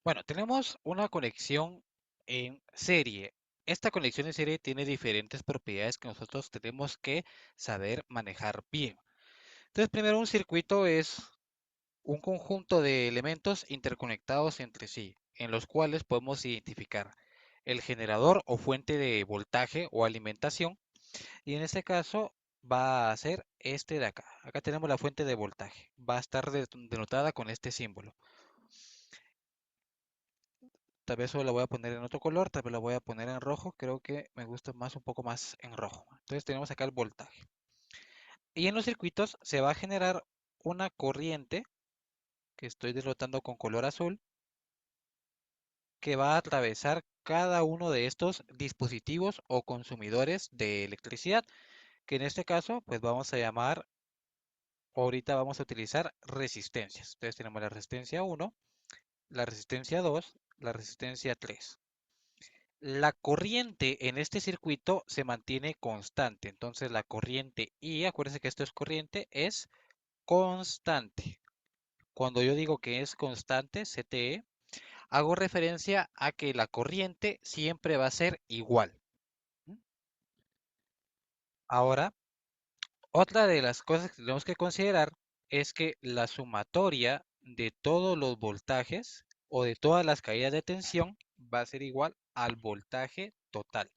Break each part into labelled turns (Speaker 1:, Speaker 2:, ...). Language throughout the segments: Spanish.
Speaker 1: Bueno, tenemos una conexión en serie. Esta conexión en serie tiene diferentes propiedades que nosotros tenemos que saber manejar bien. Entonces, primero un circuito es un conjunto de elementos interconectados entre sí, en los cuales podemos identificar el generador o fuente de voltaje o alimentación, y en este caso va a ser este de acá. Acá tenemos la fuente de voltaje. Va a estar denotada con este símbolo. Tal vez solo la voy a poner en otro color, tal vez la voy a poner en rojo. Creo que me gusta más un poco más en rojo. Entonces tenemos acá el voltaje. Y en los circuitos se va a generar una corriente que estoy denotando con color azul, que va a atravesar cada uno de estos dispositivos o consumidores de electricidad, que en este caso pues vamos a llamar, ahorita vamos a utilizar resistencias. Entonces tenemos la resistencia 1, la resistencia 2, la resistencia 3. La corriente en este circuito se mantiene constante. Entonces la corriente I, acuérdense que esto es corriente, es constante. Cuando yo digo que es constante, CTE, hago referencia a que la corriente siempre va a ser igual. Ahora, otra de las cosas que tenemos que considerar es que la sumatoria de todos los voltajes o de todas las caídas de tensión va a ser igual al voltaje total.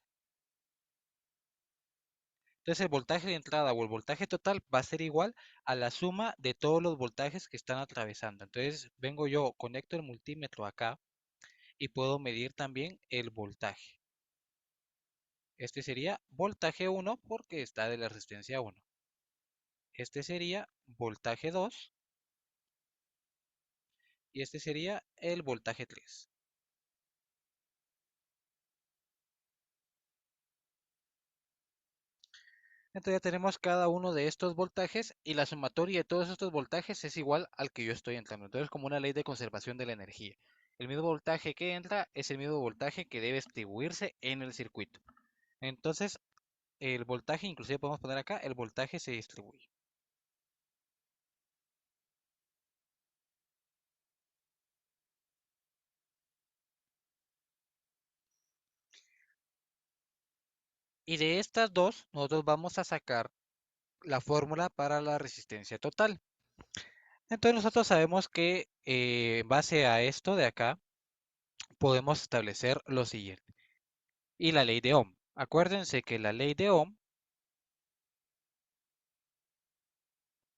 Speaker 1: Entonces el voltaje de entrada o el voltaje total va a ser igual a la suma de todos los voltajes que están atravesando. Entonces vengo yo, conecto el multímetro acá y puedo medir también el voltaje. Este sería voltaje 1 porque está de la resistencia 1. Este sería voltaje 2 y este sería el voltaje 3. Entonces ya tenemos cada uno de estos voltajes y la sumatoria de todos estos voltajes es igual al que yo estoy entrando. Entonces, como una ley de conservación de la energía. El mismo voltaje que entra es el mismo voltaje que debe distribuirse en el circuito. Entonces, el voltaje, inclusive podemos poner acá, el voltaje se distribuye. Y de estas dos, nosotros vamos a sacar la fórmula para la resistencia total. Entonces nosotros sabemos que en base a esto de acá, podemos establecer lo siguiente. Y la ley de Ohm. Acuérdense que la ley de Ohm,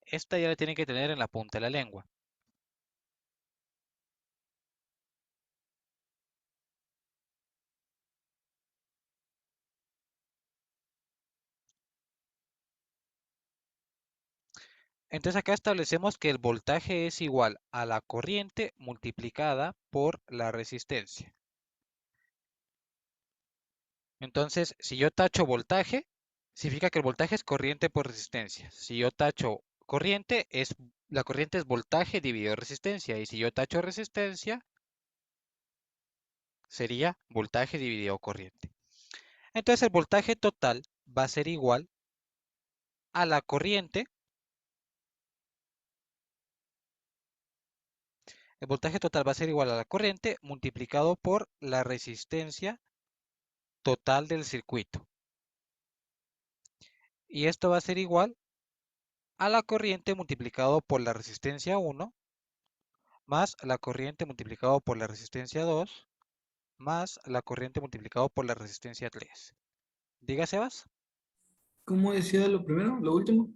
Speaker 1: esta ya la tienen que tener en la punta de la lengua. Entonces acá establecemos que el voltaje es igual a la corriente multiplicada por la resistencia. Entonces, si yo tacho voltaje, significa que el voltaje es corriente por resistencia. Si yo tacho corriente, la corriente es voltaje dividido resistencia. Y si yo tacho resistencia, sería voltaje dividido corriente. Entonces el voltaje total va a ser igual a la corriente. El voltaje total va a ser igual a la corriente multiplicado por la resistencia total del circuito. Y esto va a ser igual a la corriente multiplicado por la resistencia 1 más la corriente multiplicado por la resistencia 2 más la corriente multiplicado por la resistencia 3. Diga, Sebas.
Speaker 2: ¿Cómo decía lo primero, lo último?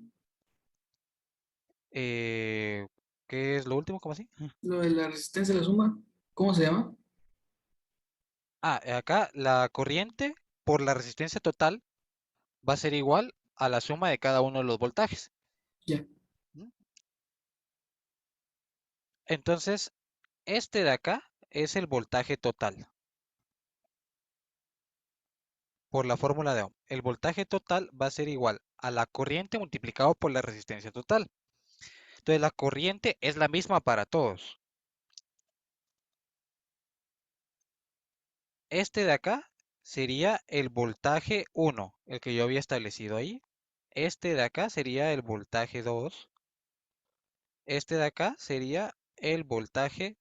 Speaker 1: Eh, ¿Qué es lo último? ¿Cómo así?
Speaker 2: Lo de la resistencia a la suma. ¿Cómo se llama?
Speaker 1: Acá la corriente por la resistencia total va a ser igual a la suma de cada uno de los voltajes.
Speaker 2: Ya.
Speaker 1: ¿Mm? Entonces, este de acá es el voltaje total por la fórmula de Ohm. El voltaje total va a ser igual a la corriente multiplicado por la resistencia total. Entonces, la corriente es la misma para todos. Este de acá sería el voltaje 1, el que yo había establecido ahí. Este de acá sería el voltaje 2. Este de acá sería el voltaje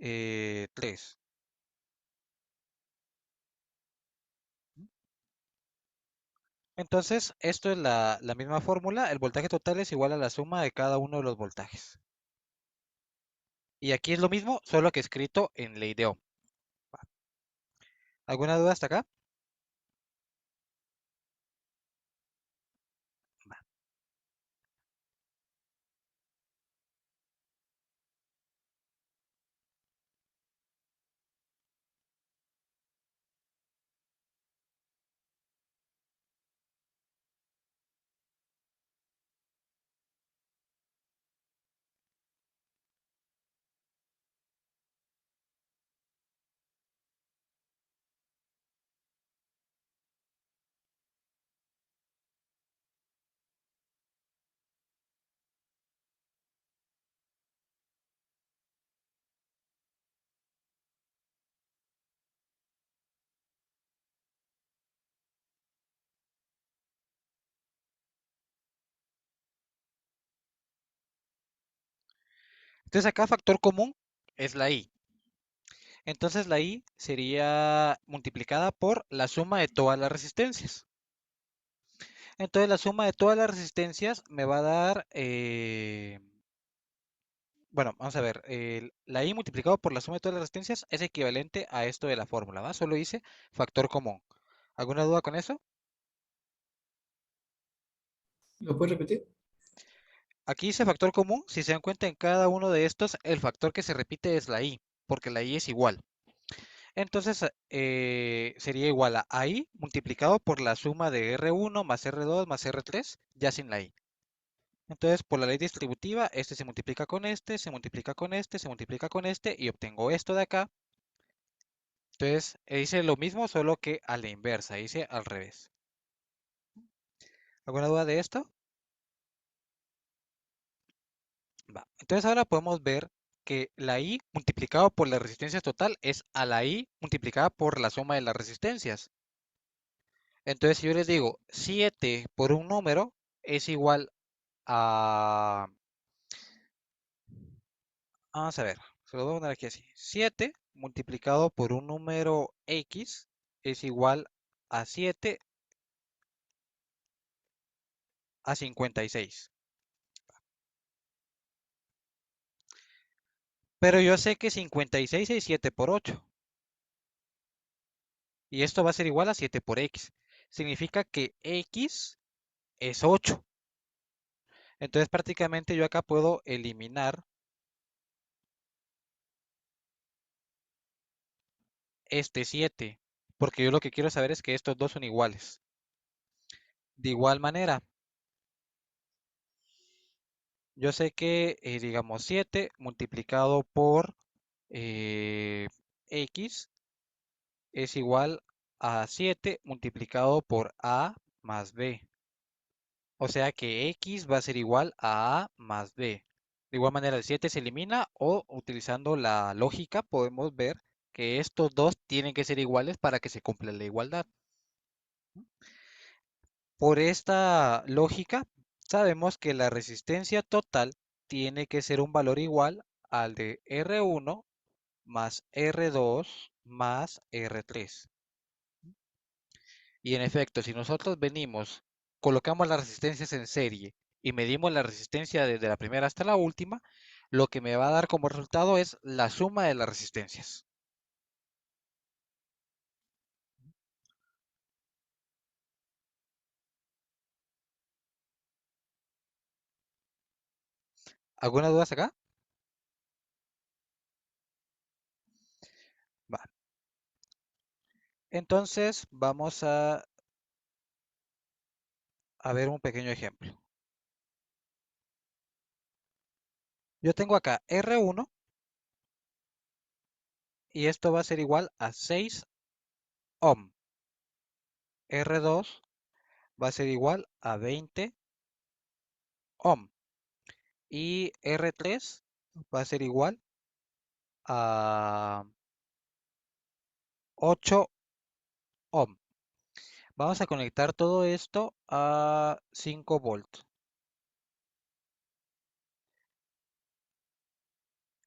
Speaker 1: 3. Entonces, esto es la misma fórmula. El voltaje total es igual a la suma de cada uno de los voltajes. Y aquí es lo mismo, solo que escrito en ley de Ohm. Va. ¿Alguna duda hasta acá? Va. Entonces acá factor común es la I. Entonces la I sería multiplicada por la suma de todas las resistencias. Entonces la suma de todas las resistencias me va a dar, bueno, vamos a ver, la I multiplicado por la suma de todas las resistencias es equivalente a esto de la fórmula, ¿va? Solo hice factor común. ¿Alguna duda con eso?
Speaker 2: ¿Lo puedes repetir?
Speaker 1: Aquí dice factor común, si se dan cuenta en cada uno de estos, el factor que se repite es la I, porque la I es igual. Entonces sería igual a I multiplicado por la suma de R1 más R2 más R3, ya sin la I. Entonces, por la ley distributiva, este se multiplica con este, se multiplica con este, se multiplica con este y obtengo esto de acá. Entonces, hice lo mismo, solo que a la inversa, hice al revés. ¿Alguna duda de esto? Va. Entonces, ahora podemos ver que la I multiplicado por la resistencia total es a la I multiplicada por la suma de las resistencias. Entonces, si yo les digo 7 por un número es igual a... Vamos a ver, se lo voy a poner aquí así. 7 multiplicado por un número X es igual a 7 a 56. Pero yo sé que 56 es 7 por 8. Y esto va a ser igual a 7 por X. Significa que X es 8. Entonces prácticamente yo acá puedo eliminar este 7. Porque yo lo que quiero saber es que estos dos son iguales. De igual manera, yo sé que, digamos, 7 multiplicado por X es igual a 7 multiplicado por A más B. O sea que X va a ser igual a más B. De igual manera, el 7 se elimina o utilizando la lógica podemos ver que estos dos tienen que ser iguales para que se cumpla la igualdad. Por esta lógica, sabemos que la resistencia total tiene que ser un valor igual al de R1 más R2 más R3. Y en efecto, si nosotros venimos, colocamos las resistencias en serie y medimos la resistencia desde la primera hasta la última, lo que me va a dar como resultado es la suma de las resistencias. ¿Alguna duda hasta acá? Va. Entonces vamos a ver un pequeño ejemplo. Yo tengo acá R1 y esto va a ser igual a 6 ohm. R2 va a ser igual a 20 ohm. Y R3 va a ser igual a 8 ohm. Vamos a conectar todo esto a 5 volts.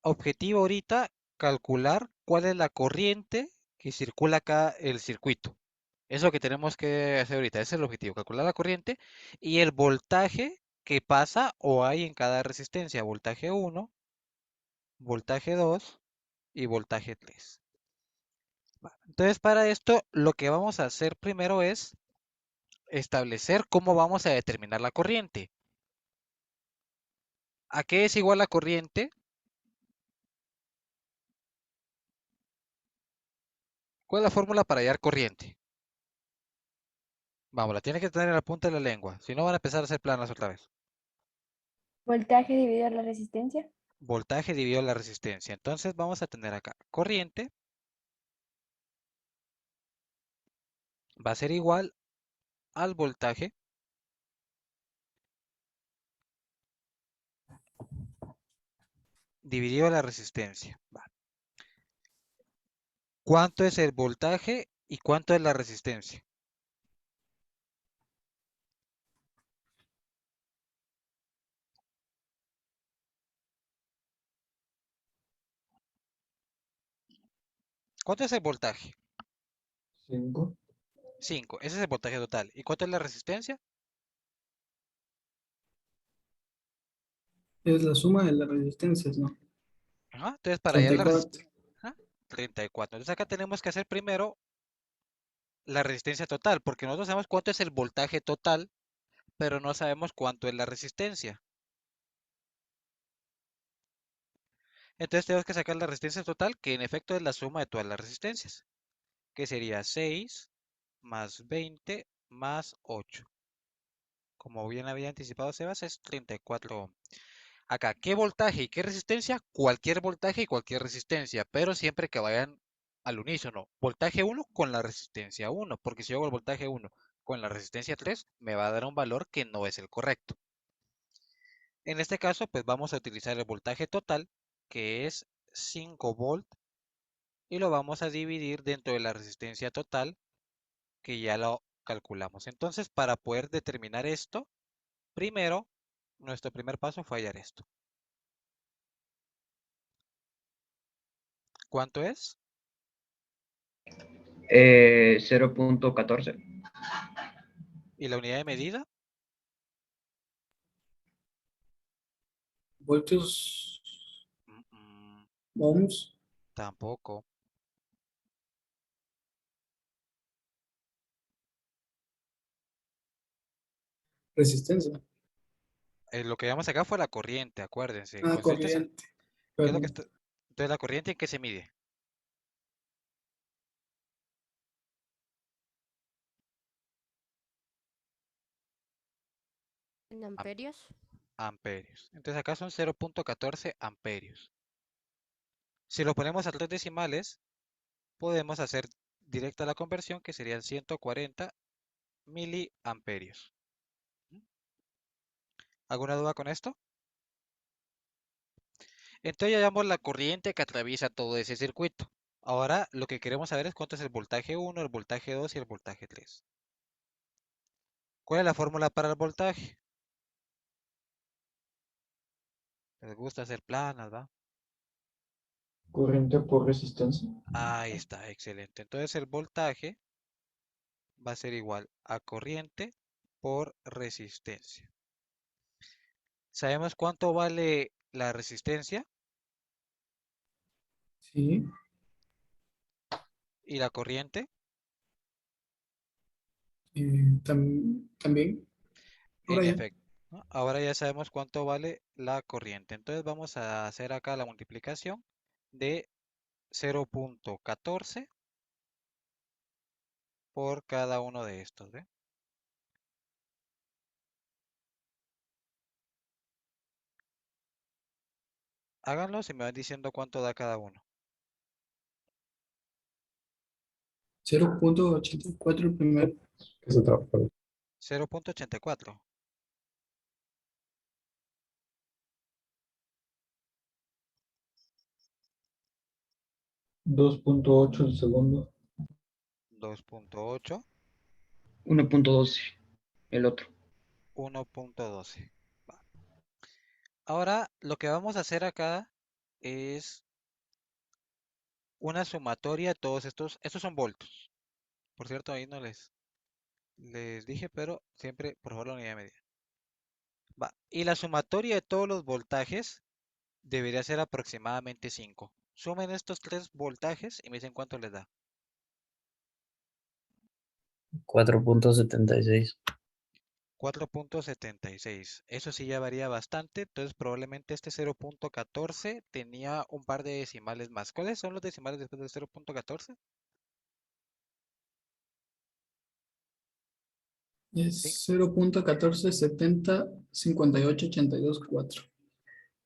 Speaker 1: Objetivo ahorita calcular cuál es la corriente que circula acá el circuito. Eso es lo que tenemos que hacer ahorita. Ese es el objetivo, calcular la corriente y el voltaje que pasa o hay en cada resistencia. Voltaje 1, voltaje 2 y voltaje 3. Entonces, para esto, lo que vamos a hacer primero es establecer cómo vamos a determinar la corriente. ¿A qué es igual la corriente? ¿Cuál es la fórmula para hallar corriente? Vamos, la tiene que tener en la punta de la lengua, si no van a empezar a hacer planas otra vez.
Speaker 3: Voltaje dividido la resistencia.
Speaker 1: Voltaje dividido la resistencia. Entonces vamos a tener acá corriente va a ser igual al voltaje dividido la resistencia. Va. ¿Cuánto es el voltaje y cuánto es la resistencia? ¿Cuánto es el voltaje?
Speaker 2: 5.
Speaker 1: 5. Ese es el voltaje total. ¿Y cuánto es la resistencia?
Speaker 2: Es la suma de las resistencias, ¿no?
Speaker 1: Ajá. Entonces, para hallar la
Speaker 2: 34.
Speaker 1: resistencia, 34. Entonces, acá tenemos que hacer primero la resistencia total, porque nosotros sabemos cuánto es el voltaje total, pero no sabemos cuánto es la resistencia. Entonces, tenemos que sacar la resistencia total, que en efecto es la suma de todas las resistencias, que sería 6 más 20 más 8. Como bien había anticipado Sebas, es 34 ohm. Acá, ¿qué voltaje y qué resistencia? Cualquier voltaje y cualquier resistencia, pero siempre que vayan al unísono. Voltaje 1 con la resistencia 1, porque si yo hago el voltaje 1 con la resistencia 3, me va a dar un valor que no es el correcto. En este caso, pues vamos a utilizar el voltaje total, que es 5 volt, y lo vamos a dividir dentro de la resistencia total, que ya lo calculamos. Entonces, para poder determinar esto, primero, nuestro primer paso fue hallar esto. ¿Cuánto es?
Speaker 4: 0.14.
Speaker 1: ¿Y la unidad de medida?
Speaker 2: Voltios,
Speaker 1: Mm, mm,
Speaker 2: ohms,
Speaker 1: tampoco.
Speaker 2: resistencia.
Speaker 1: Lo que llamamos acá fue la corriente, acuérdense.
Speaker 2: Ah,
Speaker 1: Concéntrense.
Speaker 2: corriente.
Speaker 1: ¿Qué es lo que
Speaker 2: Perdón.
Speaker 1: está? Entonces, ¿la corriente en qué se mide?
Speaker 5: ¿En
Speaker 1: Am-
Speaker 5: amperios?
Speaker 1: Amperios. Entonces, acá son 0.14 amperios. Si lo ponemos a tres decimales, podemos hacer directa la conversión, que serían 140 miliamperios. ¿Alguna duda con esto? Entonces ya hallamos la corriente que atraviesa todo ese circuito. Ahora lo que queremos saber es cuánto es el voltaje 1, el voltaje 2 y el voltaje 3. ¿Cuál es la fórmula para el voltaje? Les gusta hacer planas, ¿va?
Speaker 2: Corriente por resistencia.
Speaker 1: Ahí está, excelente. Entonces el voltaje va a ser igual a corriente por resistencia. ¿Sabemos cuánto vale la resistencia
Speaker 2: Sí.
Speaker 1: y la corriente?
Speaker 2: También. Ahora
Speaker 1: En
Speaker 2: ya.
Speaker 1: efecto, ¿no? Ahora ya sabemos cuánto vale la corriente. Entonces vamos a hacer acá la multiplicación de 0.14 por cada uno de estos, ¿ve? Háganlo y me van diciendo cuánto da cada uno.
Speaker 2: 0.84 el primero. Que se trabaja.
Speaker 1: 0.84.
Speaker 2: 2.8 el segundo.
Speaker 1: 2.8.
Speaker 4: 1.12 el otro.
Speaker 1: 1.12. Ahora lo que vamos a hacer acá es una sumatoria de todos estos son voltios. Por cierto, ahí no les dije, pero siempre, por favor, la unidad de medida. Va. Y la sumatoria de todos los voltajes debería ser aproximadamente 5. Sumen estos tres voltajes y me dicen cuánto les da.
Speaker 5: 4.76.
Speaker 1: 4.76. Eso sí ya varía bastante, entonces probablemente este 0.14 tenía un par de decimales más. ¿Cuáles son los decimales después del 0.14? Sí.
Speaker 2: Es 0.14705882.4.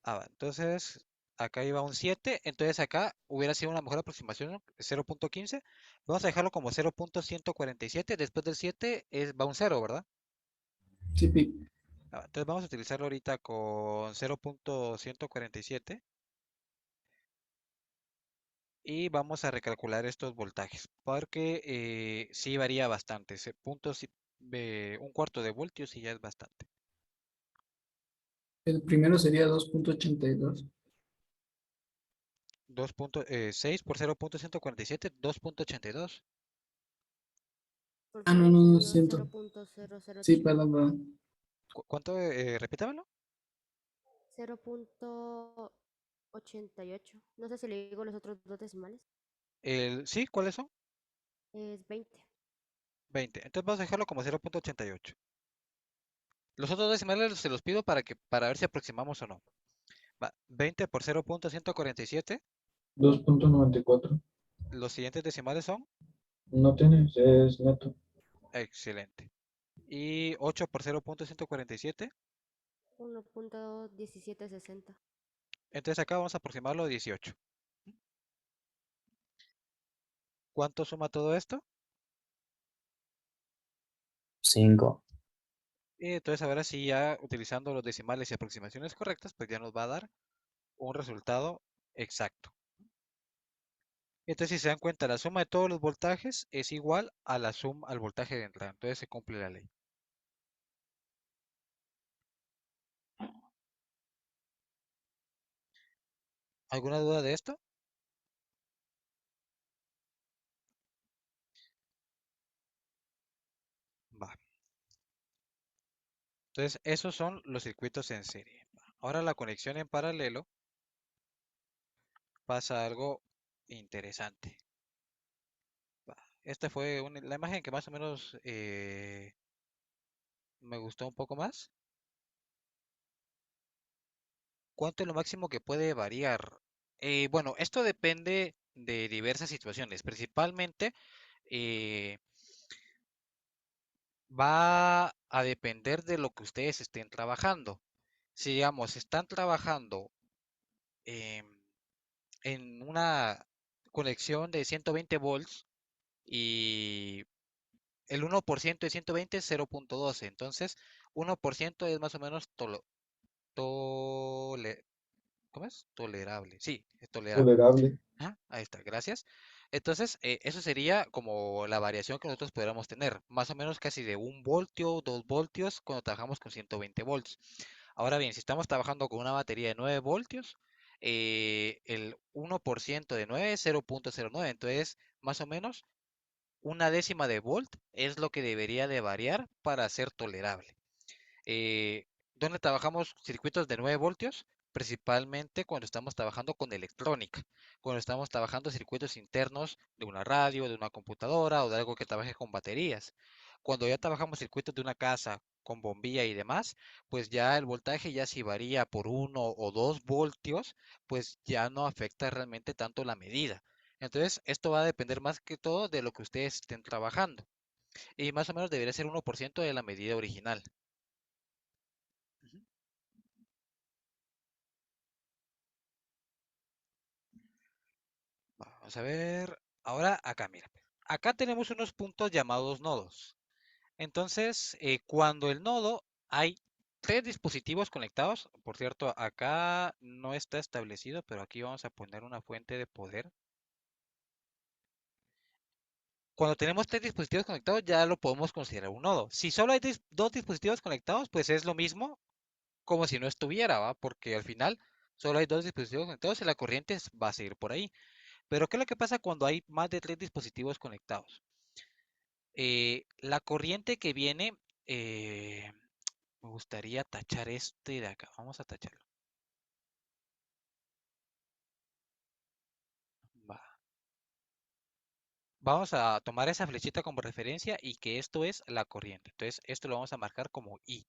Speaker 1: Va, entonces acá iba un 7, entonces acá hubiera sido una mejor aproximación, ¿no? 0.15. Vamos a dejarlo como 0.147, después del 7 va un 0, ¿verdad?
Speaker 2: Sí, pi.
Speaker 1: Entonces vamos a utilizarlo ahorita con 0.147 y vamos a recalcular estos voltajes, porque sí varía bastante, un cuarto de voltios y ya es bastante.
Speaker 2: El primero sería 2.82.
Speaker 1: 2.6 por 0.147, 2.82.
Speaker 2: Ah,
Speaker 6: Porque
Speaker 2: no,
Speaker 6: había
Speaker 2: no, no,
Speaker 6: entendido
Speaker 2: siento. Sí,
Speaker 6: 0.008.
Speaker 2: perdón, perdón.
Speaker 1: ¿Cuánto? Repítamelo.
Speaker 6: 0.88. No sé si le digo los otros dos decimales.
Speaker 1: Sí, ¿cuáles son?
Speaker 6: Es 20.
Speaker 1: 20. Entonces vamos a dejarlo como 0.88. Los otros decimales se los pido para ver si aproximamos o no. Va, 20 por 0.147.
Speaker 2: 2.94.
Speaker 1: Los siguientes decimales son.
Speaker 2: No tienes, es neto.
Speaker 1: Excelente. Y 8 por 0.147.
Speaker 6: 1.1760.
Speaker 1: Entonces acá vamos a aproximarlo a 18. ¿Cuánto suma todo esto?
Speaker 5: 5.
Speaker 1: Y entonces ahora sí, ya utilizando los decimales y aproximaciones correctas, pues ya nos va a dar un resultado exacto. Entonces, si se dan cuenta, la suma de todos los voltajes es igual a la suma al voltaje de entrada. Entonces se cumple la ley. ¿Alguna duda de esto? Va. Entonces, esos son los circuitos en serie. Ahora la conexión en paralelo pasa algo interesante. Va. Esta fue la imagen que más o menos me gustó un poco más. ¿Cuánto es lo máximo que puede variar? Bueno, esto depende de diversas situaciones. Principalmente eh, va a depender de lo que ustedes estén trabajando. Si, digamos, están trabajando em, en una conexión de 120 volts y el 1% de 120 es 0.12. Entonces, 1% es más o menos tole- ¿cómo es? Tolerable. Sí, es tolerable.
Speaker 2: Tolerable.
Speaker 1: Ajá, ahí está, gracias. Entonces, eso sería como la variación que nosotros pudiéramos tener, más o menos casi de 1 voltio, 2 voltios cuando trabajamos con 120 volts. Ahora bien, si estamos trabajando con una batería de 9 voltios, el 1% de 9 es 0.09, entonces más o menos una décima de volt es lo que debería de variar para ser tolerable. Eh, ¿Dónde trabajamos circuitos de 9 voltios? Principalmente cuando estamos trabajando con electrónica, cuando estamos trabajando circuitos internos de una radio, de una computadora o de algo que trabaje con baterías. Cuando ya trabajamos circuitos de una casa con bombilla y demás, pues ya el voltaje ya si varía por 1 o 2 voltios, pues ya no afecta realmente tanto la medida. Entonces, esto va a depender más que todo de lo que ustedes estén trabajando. Y más o menos debería ser 1% de la medida original. Ujú. Vamos a ver. Ahora acá, mira. Acá tenemos unos puntos llamados nodos. Entonces, cuando el nodo hay tres dispositivos conectados, por cierto, acá no está establecido, pero aquí vamos a poner una fuente de poder. Cuando tenemos tres dispositivos conectados, ya lo podemos considerar un nodo. Si solo hay dos dispositivos conectados, pues es lo mismo como si no estuviera, ¿va? Porque al final solo hay dos dispositivos conectados y la corriente va a seguir por ahí. Pero ¿qué es lo que pasa cuando hay más de 3 dispositivos conectados? La corriente que viene, me gustaría tachar este de acá. Vamos a tacharlo. Va. Vamos a tomar esa flechita como referencia y que esto es la corriente. Entonces, esto lo vamos a marcar como I.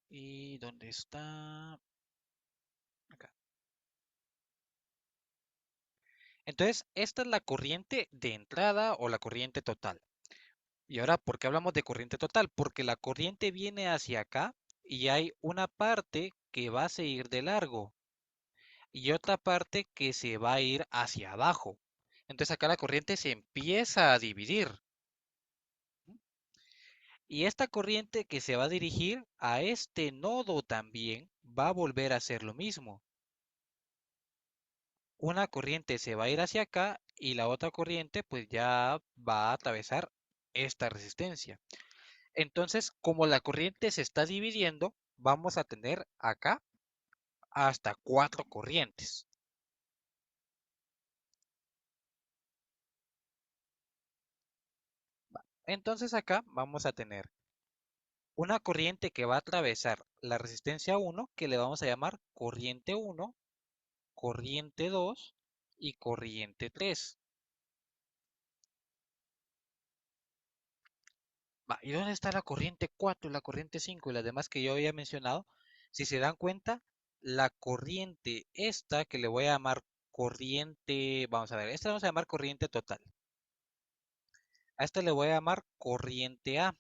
Speaker 1: ¿Y dónde está? Acá. Entonces, esta es la corriente de entrada o la corriente total. Y ahora, ¿por qué hablamos de corriente total? Porque la corriente viene hacia acá y hay una parte que va a seguir de largo y otra parte que se va a ir hacia abajo. Entonces acá la corriente se empieza a dividir. Y esta corriente que se va a dirigir a este nodo también va a volver a hacer lo mismo. Una corriente se va a ir hacia acá y la otra corriente pues ya va a atravesar esta resistencia. Entonces, como la corriente se está dividiendo, vamos a tener acá hasta 4 corrientes. Entonces acá vamos a tener una corriente que va a atravesar la resistencia 1, que le vamos a llamar corriente 1, corriente 2 y corriente 3. ¿Y dónde está la corriente 4, la corriente 5 y las demás que yo había mencionado? Si se dan cuenta, la corriente esta que le voy a llamar corriente, vamos a ver, esta le vamos a llamar corriente total. A esta le voy a llamar corriente A.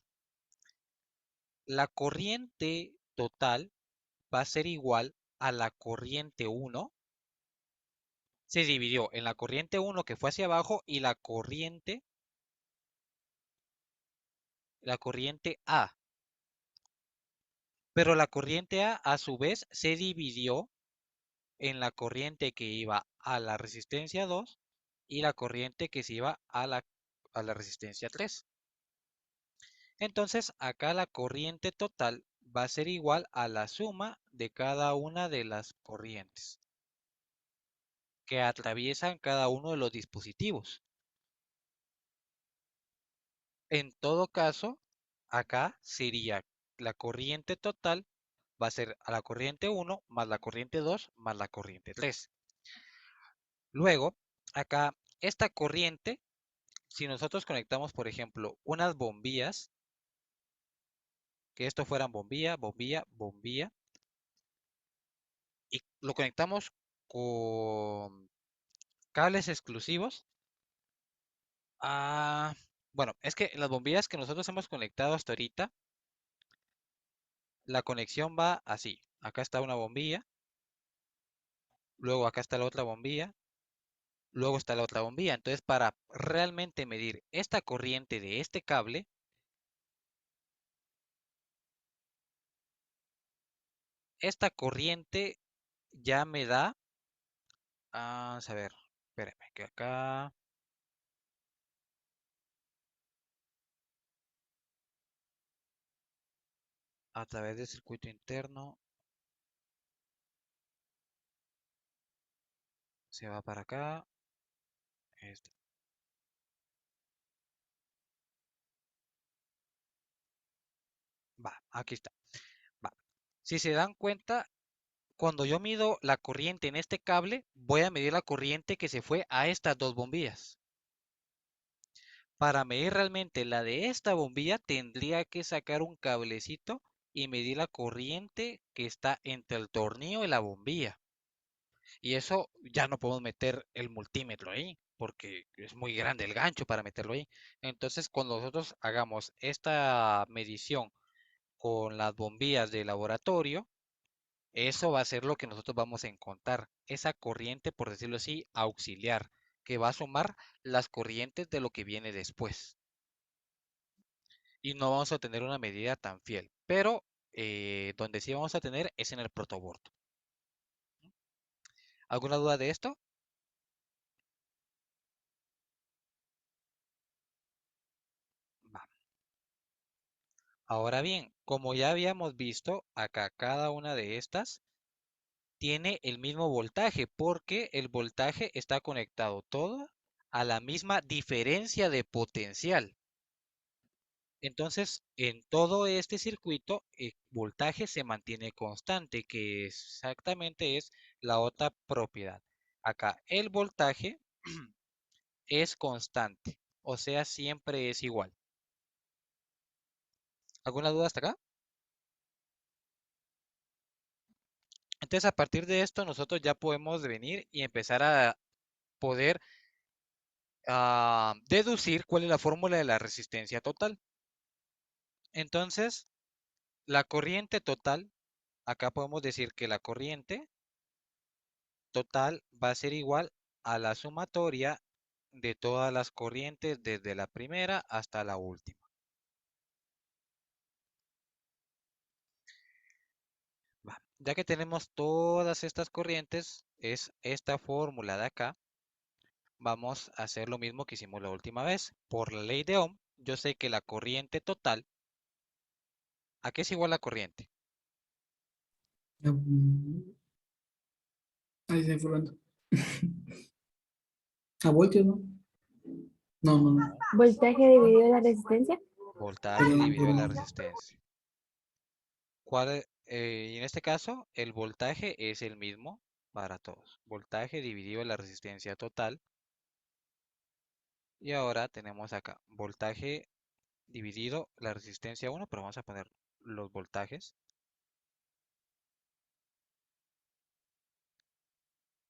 Speaker 1: La corriente total va a ser igual a la corriente 1. Se dividió en la corriente 1 que fue hacia abajo y la corriente A. Pero la corriente A su vez se dividió en la corriente que iba a la resistencia 2 y la corriente que se iba a la resistencia 3. Entonces acá la corriente total va a ser igual a la suma de cada una de las corrientes que atraviesan cada uno de los dispositivos. En todo caso, acá sería la corriente total va a ser a la corriente 1 más la corriente 2 más la corriente 3. Luego, acá esta corriente, si nosotros conectamos, por ejemplo, unas bombillas, que esto fueran bombilla, bombilla, bombilla, y lo conectamos con cables exclusivos. Bueno, es que las bombillas que nosotros hemos conectado hasta ahorita, la conexión va así. Acá está una bombilla, luego acá está la otra bombilla, luego está la otra bombilla. Entonces, para realmente medir esta corriente de este cable, esta corriente ya me da, vamos a ver, espérenme, que acá a través del circuito interno se va para acá. Este, aquí está. Va. Si se dan cuenta, cuando yo mido la corriente en este cable, voy a medir la corriente que se fue a estas dos bombillas. Para medir realmente la de esta bombilla, tendría que sacar un cablecito y medir la corriente que está entre el tornillo y la bombilla. Y eso ya no podemos meter el multímetro ahí, porque es muy grande el gancho para meterlo ahí. Entonces, cuando nosotros hagamos esta medición con las bombillas de laboratorio, eso va a ser lo que nosotros vamos a encontrar, esa corriente, por decirlo así, auxiliar, que va a sumar las corrientes de lo que viene después. Y no vamos a tener una medida tan fiel, pero donde sí vamos a tener es en el protoboard. ¿Alguna duda de esto? Va. Ahora bien, como ya habíamos visto, acá cada una de estas tiene el mismo voltaje porque el voltaje está conectado todo a la misma diferencia de potencial. Entonces, en todo este circuito, el voltaje se mantiene constante, que exactamente es la otra propiedad. Acá, el voltaje es constante, o sea, siempre es igual. ¿Alguna duda hasta acá? Entonces, a partir de esto, nosotros ya podemos venir y empezar a poder deducir cuál es la fórmula de la resistencia total. Entonces, la corriente total, acá podemos decir que la corriente total va a ser igual a la sumatoria de todas las corrientes desde la primera hasta la última. Va. Ya que tenemos todas estas corrientes, es esta fórmula de acá. Vamos a hacer lo mismo que hicimos la última vez. Por la ley de Ohm, yo sé que la corriente total, ¿a qué es igual la corriente?
Speaker 2: Ahí está informando. ¿A voltios, no? No, no, no.
Speaker 3: Voltaje dividido la resistencia.
Speaker 1: Voltaje
Speaker 2: Perdón,
Speaker 1: dividido la
Speaker 2: perdón.
Speaker 1: resistencia. Y en este caso, el voltaje es el mismo para todos. Voltaje dividido la resistencia total. Y ahora tenemos acá voltaje dividido la resistencia 1, pero vamos a poner los voltajes.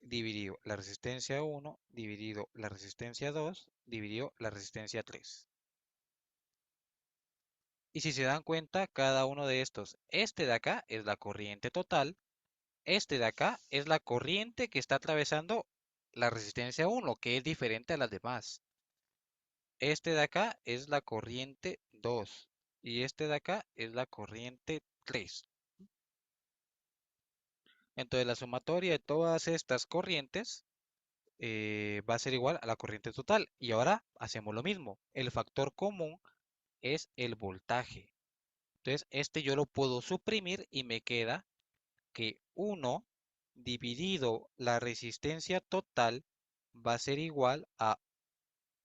Speaker 1: Dividido la resistencia 1, dividido la resistencia 2, dividido la resistencia 3. Y si se dan cuenta, cada uno de estos, este de acá es la corriente total, este de acá es la corriente que está atravesando la resistencia 1, que es diferente a las demás. Este de acá es la corriente 2 y este de acá es la corriente 3. Entonces la sumatoria de todas estas corrientes va a ser igual a la corriente total. Y ahora hacemos lo mismo. El factor común es el voltaje. Entonces este yo lo puedo suprimir y me queda que 1 dividido la resistencia total va a ser igual a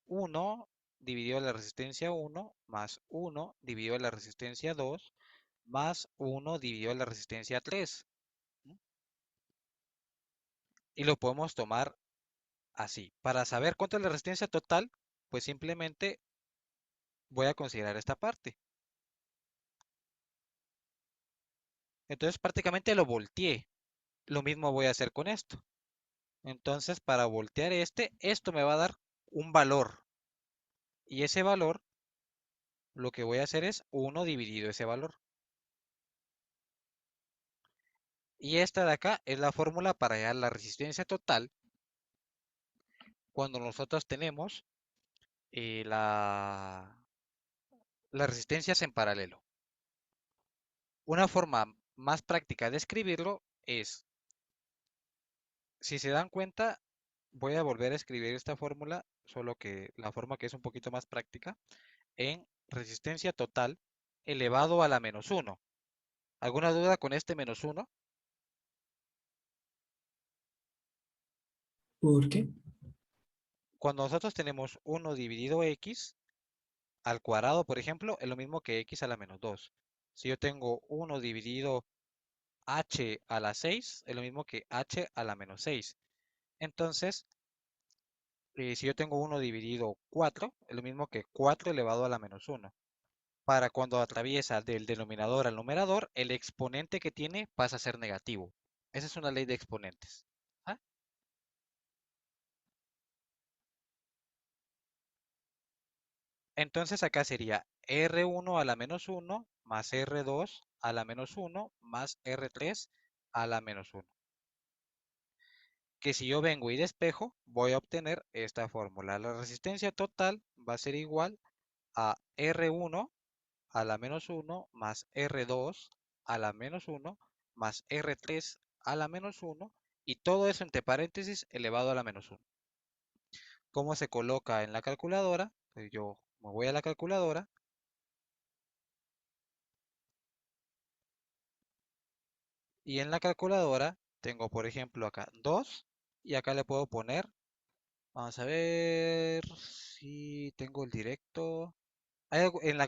Speaker 1: 1 dividido la resistencia 1 más 1 dividido la resistencia 2 más 1 dividido la resistencia 3. ¿Mm? Y lo podemos tomar así. Para saber cuánto es la resistencia total, pues simplemente voy a considerar esta parte. Entonces prácticamente lo volteé. Lo mismo voy a hacer con esto. Entonces para voltear esto me va a dar un valor. Y ese valor, lo que voy a hacer es 1 dividido ese valor. Y esta de acá es la fórmula para hallar la resistencia total cuando nosotros tenemos las resistencias en paralelo. Una forma más práctica de escribirlo es, si se dan cuenta, voy a volver a escribir esta fórmula, solo que la forma que es un poquito más práctica, en resistencia total elevado a la menos 1. ¿Alguna duda con este menos 1?
Speaker 2: ¿Por qué?
Speaker 1: Cuando nosotros tenemos 1 dividido x al cuadrado, por ejemplo, es lo mismo que x a la menos 2. Si yo tengo 1 dividido h a la 6, es lo mismo que h a la menos 6. Entonces, si yo tengo 1 dividido 4, es lo mismo que 4 elevado a la menos 1. Para cuando atraviesa del denominador al numerador, el exponente que tiene pasa a ser negativo. Esa es una ley de exponentes. ¿Ah? Entonces acá sería R1 a la menos 1 más R2 a la menos 1 más R3 a la menos 1. Que si yo vengo y despejo, voy a obtener esta fórmula. La resistencia total va a ser igual a R1 a la menos 1 más R2 a la menos 1 más R3 a la menos 1 y todo eso entre paréntesis elevado a la menos 1. ¿Cómo se coloca en la calculadora? Pues yo me voy a la calculadora y en la calculadora Tengo, por ejemplo, acá 2 y acá le puedo poner, vamos a ver si tengo el directo. Hay algo en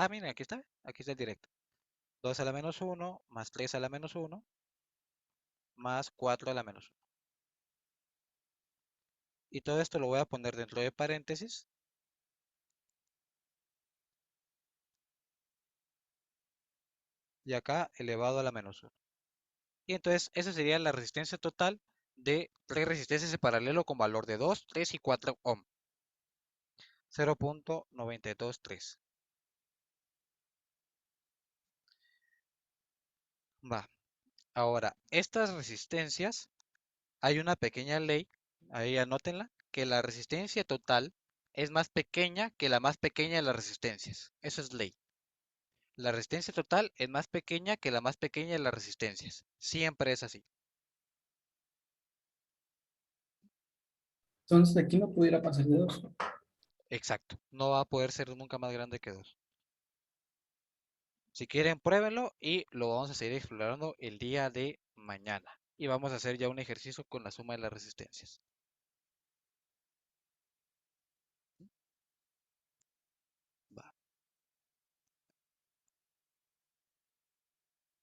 Speaker 1: miren, aquí está el directo. 2 a la menos 1 más 3 a la menos 1 más 4 a la menos 1. Y todo esto lo voy a poner dentro de paréntesis. Y acá elevado a la menos 1. Y entonces esa sería la resistencia total de 3 resistencias en paralelo con valor de 2, 3 y 4 ohm. 0.923. Va. Ahora, estas resistencias, hay una pequeña ley, ahí anótenla, que la resistencia total es más pequeña que la más pequeña de las resistencias. Eso es ley. La resistencia total es más pequeña que la más pequeña de las resistencias. Siempre es así.
Speaker 2: Entonces aquí no pudiera pasar de 2.
Speaker 1: Exacto. No va a poder ser nunca más grande que 2. Si quieren, pruébenlo y lo vamos a seguir explorando el día de mañana. Y vamos a hacer ya un ejercicio con la suma de las resistencias.